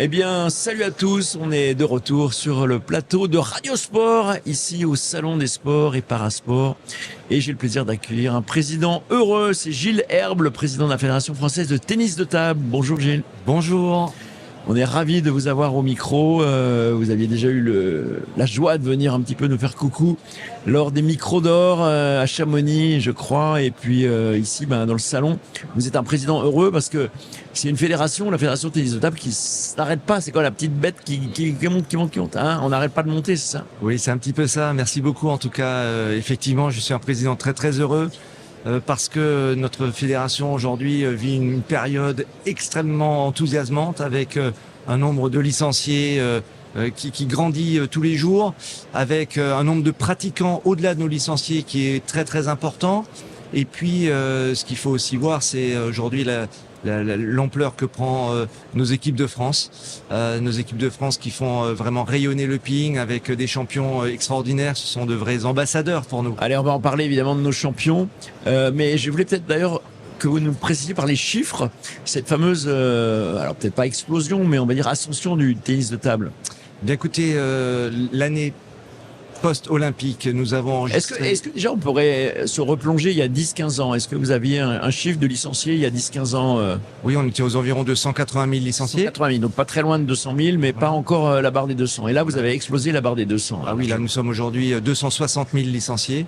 Eh bien, salut à tous, on est de retour sur le plateau de Radio Sport, ici au Salon des Sports et Parasports. Et j'ai le plaisir d'accueillir un président heureux, c'est Gilles Herbe, le président de la Fédération Française de Tennis de Table. Bonjour Gilles. Bonjour. On est ravis de vous avoir au micro. Vous aviez déjà eu la joie de venir un petit peu nous faire coucou lors des micros d'or à Chamonix, je crois. Et puis ici, dans le salon, vous êtes un président heureux parce que c'est une fédération, la Fédération de Tennis de Table, qui s'arrête pas. C'est quoi la petite bête qui monte hein. On n'arrête pas de monter, c'est ça? Oui, c'est un petit peu ça. Merci beaucoup. En tout cas, effectivement, je suis un président très très heureux. Parce que notre fédération aujourd'hui vit une période extrêmement enthousiasmante avec un nombre de licenciés qui grandit tous les jours, avec un nombre de pratiquants au-delà de nos licenciés qui est très très important. Et puis ce qu'il faut aussi voir, c'est aujourd'hui l'ampleur que prend nos équipes de France. Nos équipes de France qui font vraiment rayonner le ping avec des champions extraordinaires. Ce sont de vrais ambassadeurs pour nous. Allez, on va en parler évidemment de nos champions. Mais je voulais peut-être d'ailleurs que vous nous précisiez par les chiffres cette fameuse, alors peut-être pas explosion, mais on va dire ascension du tennis de table. Bien écoutez, l'année post-olympique, nous avons enregistré... Est-ce que déjà on pourrait se replonger il y a 10-15 ans? Est-ce que vous aviez un chiffre de licenciés il y a 10-15 ans Oui, on était aux environs de 180 000 licenciés. 180 000, donc pas très loin de 200 000, mais pas encore la barre des 200. Et là, vous avez explosé la barre des 200. Ah oui, là nous sommes aujourd'hui 260 000 licenciés,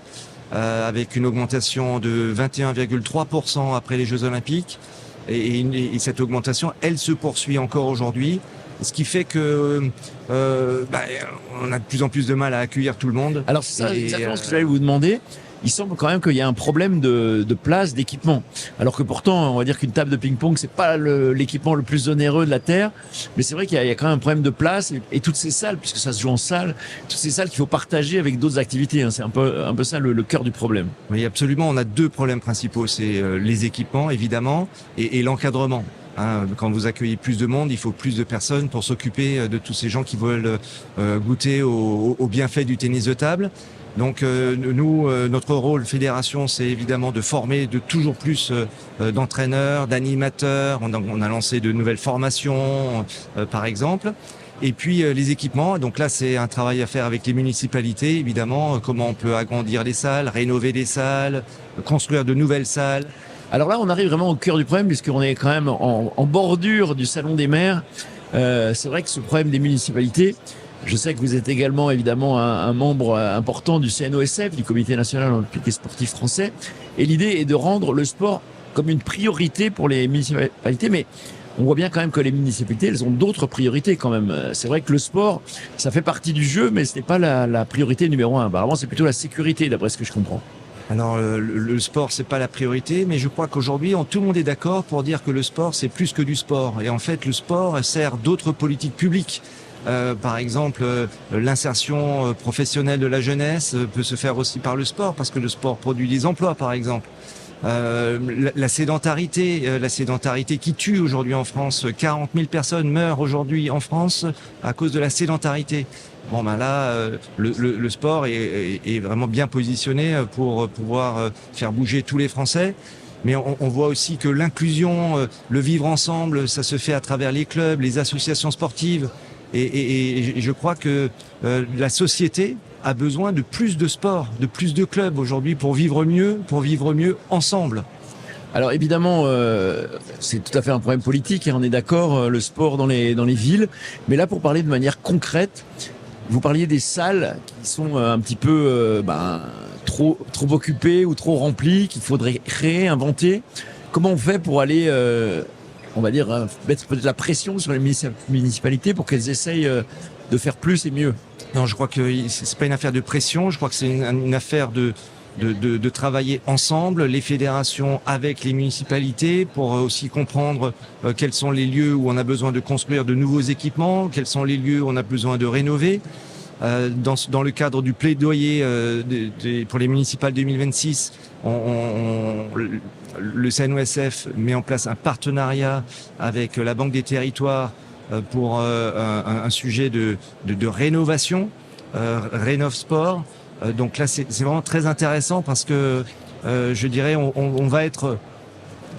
avec une augmentation de 21,3% après les Jeux Olympiques. Et cette augmentation, elle se poursuit encore aujourd'hui. Ce qui fait que on a de plus en plus de mal à accueillir tout le monde. Alors c'est ça exactement ce que j'allais vous demander. Il semble quand même qu'il y a un problème de place, d'équipement. Alors que pourtant, on va dire qu'une table de ping-pong, c'est pas l'équipement le plus onéreux de la Terre. Mais c'est vrai qu'il y a quand même un problème de place. Et toutes ces salles, puisque ça se joue en salle, toutes ces salles qu'il faut partager avec d'autres activités. Hein. C'est un peu ça le cœur du problème. Oui, absolument. On a deux problèmes principaux. C'est les équipements, évidemment, et l'encadrement. Quand vous accueillez plus de monde, il faut plus de personnes pour s'occuper de tous ces gens qui veulent goûter aux bienfaits du tennis de table. Donc nous, notre rôle fédération, c'est évidemment de former de toujours plus d'entraîneurs, d'animateurs. On a lancé de nouvelles formations, par exemple. Et puis les équipements, donc là c'est un travail à faire avec les municipalités, évidemment, comment on peut agrandir les salles, rénover des salles, construire de nouvelles salles. Alors là, on arrive vraiment au cœur du problème, puisqu'on est quand même en bordure du Salon des maires. C'est vrai que ce problème des municipalités, je sais que vous êtes également évidemment un membre important du CNOSF, du Comité national olympique et sportif français. Et l'idée est de rendre le sport comme une priorité pour les municipalités, mais on voit bien quand même que les municipalités, elles ont d'autres priorités quand même. C'est vrai que le sport, ça fait partie du jeu, mais ce n'est pas la priorité numéro un. Apparemment, c'est plutôt la sécurité, d'après ce que je comprends. Alors le sport, c'est pas la priorité, mais je crois qu'aujourd'hui, tout le monde est d'accord pour dire que le sport, c'est plus que du sport. Et en fait, le sport sert d'autres politiques publiques. Par exemple, l'insertion professionnelle de la jeunesse peut se faire aussi par le sport, parce que le sport produit des emplois, par exemple. La sédentarité qui tue aujourd'hui en France. 40 000 personnes meurent aujourd'hui en France à cause de la sédentarité. Bon là, le sport est vraiment bien positionné pour pouvoir faire bouger tous les Français. Mais on voit aussi que l'inclusion, le vivre ensemble, ça se fait à travers les clubs, les associations sportives. Et je crois que la société a besoin de plus de sport, de plus de clubs aujourd'hui pour vivre mieux ensemble. Alors évidemment, c'est tout à fait un problème politique, et on est d'accord, le sport dans les villes. Mais là, pour parler de manière concrète, vous parliez des salles qui sont un petit peu trop occupées ou trop remplies, qu'il faudrait créer, inventer. Comment on fait pour aller, on va dire, mettre peut-être la pression sur les municipalités pour qu'elles essayent de faire plus et mieux? Non, je crois que c'est pas une affaire de pression. Je crois que c'est une affaire de travailler ensemble, les fédérations avec les municipalités, pour aussi comprendre quels sont les lieux où on a besoin de construire de nouveaux équipements, quels sont les lieux où on a besoin de rénover. Dans le cadre du plaidoyer pour les municipales 2026, le CNOSF met en place un partenariat avec la Banque des Territoires pour un sujet de rénovation, Rénov Sport. Donc là, c'est vraiment très intéressant parce que je dirais, on va être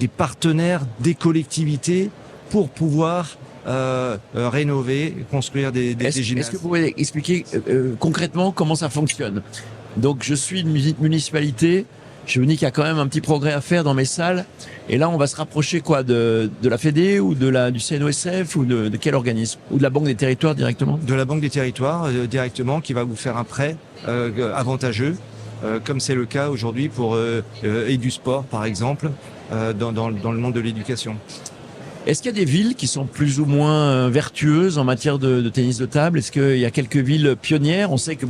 des partenaires des collectivités pour pouvoir rénover, construire des gymnases. Est-ce que vous pouvez expliquer concrètement comment ça fonctionne? Donc je suis une municipalité, je me dis qu'il y a quand même un petit progrès à faire dans mes salles, et là on va se rapprocher quoi de la Fédé ou du CNOSF ou de quel organisme? Ou de la Banque des Territoires directement? De la Banque des Territoires directement, qui va vous faire un prêt avantageux, comme c'est le cas aujourd'hui pour EduSport par exemple, dans le monde de l'éducation. Est-ce qu'il y a des villes qui sont plus ou moins vertueuses en matière de tennis de table? Est-ce qu'il y a quelques villes pionnières? On sait que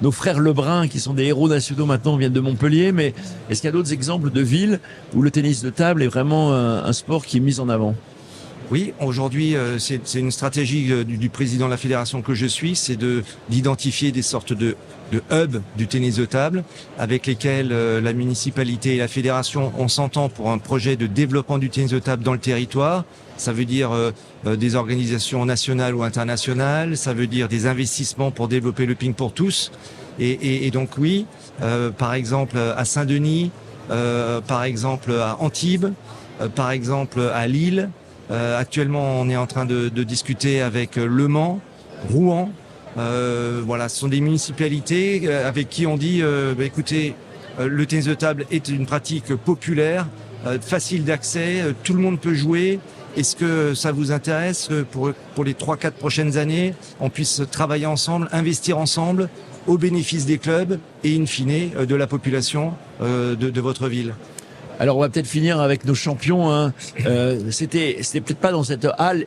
nos frères Lebrun, qui sont des héros nationaux maintenant, viennent de Montpellier, mais est-ce qu'il y a d'autres exemples de villes où le tennis de table est vraiment un sport qui est mis en avant? Oui, aujourd'hui, c'est une stratégie du président de la fédération que je suis, c'est d'identifier des sortes de hubs du tennis de table avec lesquels la municipalité et la fédération, on s'entend pour un projet de développement du tennis de table dans le territoire. Ça veut dire des organisations nationales ou internationales, ça veut dire des investissements pour développer le ping pour tous. Et donc oui, par exemple à Saint-Denis, par exemple à Antibes, par exemple à Lille. Actuellement, on est en train de discuter avec Le Mans, Rouen. Voilà, ce sont des municipalités avec qui on dit, écoutez, le tennis de table est une pratique populaire, facile d'accès, tout le monde peut jouer. Est-ce que ça vous intéresse pour les 3-4 prochaines années, on puisse travailler ensemble, investir ensemble au bénéfice des clubs et in fine de la population de votre ville? Alors on va peut-être finir avec nos champions. Hein. C'était peut-être pas dans cette halle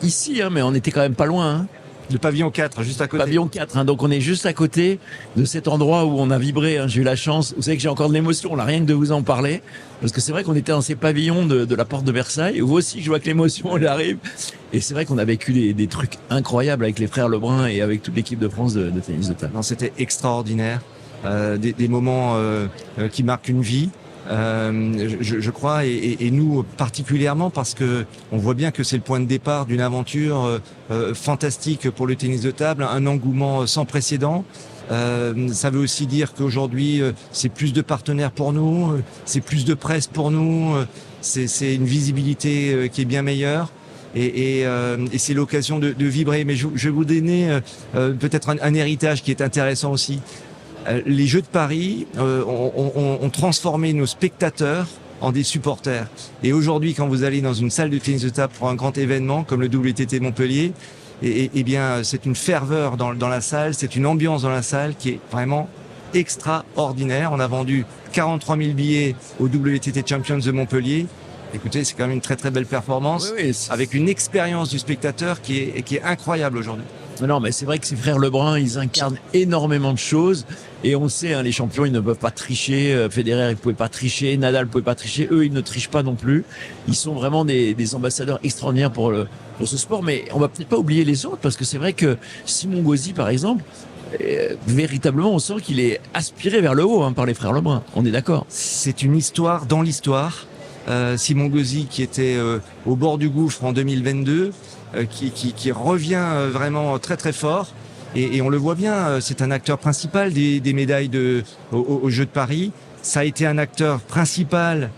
ici, hein, mais on était quand même pas loin. Hein. Le pavillon 4, juste à côté. Pavillon 4, hein, donc on est juste à côté de cet endroit où on a vibré. Hein. J'ai eu la chance, vous savez que j'ai encore de l'émotion, là, rien que de vous en parler. Parce que c'est vrai qu'on était dans ces pavillons de la porte de Versailles. Vous aussi, je vois que l'émotion, elle arrive. Et c'est vrai qu'on a vécu des trucs incroyables avec les frères Lebrun et avec toute l'équipe de France de tennis de table. Non, c'était extraordinaire. Des moments qui marquent une vie. Je crois, et nous particulièrement, parce que on voit bien que c'est le point de départ d'une aventure fantastique pour le tennis de table, un engouement sans précédent. Ça veut aussi dire qu'aujourd'hui c'est plus de partenaires pour nous, c'est plus de presse pour nous, c'est une visibilité qui est bien meilleure. Et c'est l'occasion de vibrer. Mais je vais vous donner peut-être un héritage qui est intéressant aussi. Les Jeux de Paris ont transformé nos spectateurs en des supporters. Et aujourd'hui, quand vous allez dans une salle de tennis de table pour un grand événement comme le WTT Montpellier, eh bien, c'est une ferveur dans la salle, c'est une ambiance dans la salle qui est vraiment extraordinaire. On a vendu 43 000 billets au WTT Champions de Montpellier. Écoutez, c'est quand même une très très belle performance, oui, avec une expérience du spectateur qui est incroyable aujourd'hui. Non, mais c'est vrai que ces frères Lebrun, ils incarnent énormément de choses. Et on le sait, hein, les champions, ils ne peuvent pas tricher. Federer, il ne pouvait pas tricher. Nadal ne pouvait pas tricher. Eux, ils ne trichent pas non plus. Ils sont vraiment des ambassadeurs extraordinaires pour ce sport. Mais on va peut-être pas oublier les autres, parce que c'est vrai que Simon Gauzy, par exemple, véritablement, on sent qu'il est aspiré vers le haut, hein, par les frères Lebrun. On est d'accord. C'est une histoire dans l'histoire. Simon Gauzy, qui était au bord du gouffre en 2022, qui revient vraiment très très fort, et on le voit bien, c'est un acteur principal des médailles aux Jeux de Paris. Ça a été un acteur principal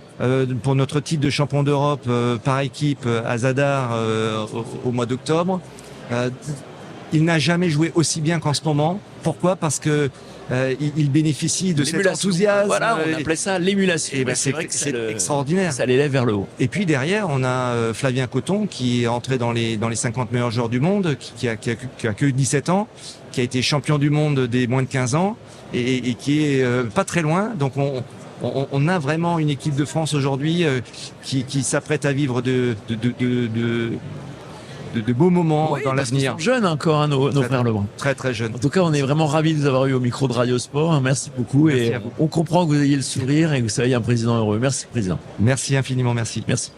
pour notre titre de champion d'Europe par équipe à Zadar au mois d'octobre. Il n'a jamais joué aussi bien qu'en ce moment. Pourquoi? Parce que il bénéficie de cet enthousiasme. Voilà, on appelait ça l'émulation. Et c'est vrai que c'est extraordinaire. Ça l'élève vers le haut. Et puis derrière, on a Flavien Coton, qui est entré dans les 50 meilleurs joueurs du monde, qui a que 17 ans, qui a été champion du monde des moins de 15 ans, et qui est pas très loin. Donc on a vraiment une équipe de France aujourd'hui qui s'apprête à vivre de beaux moments dans l'avenir. Ils sont jeunes encore, hein, nos frères Lebrun. Très très jeunes. En tout cas, on est vraiment ravis de vous avoir eu au micro de Radio Sport. Merci beaucoup. Merci, et on comprend que vous ayez le sourire et que vous soyez un président heureux. Merci, président. Merci infiniment, merci. Merci.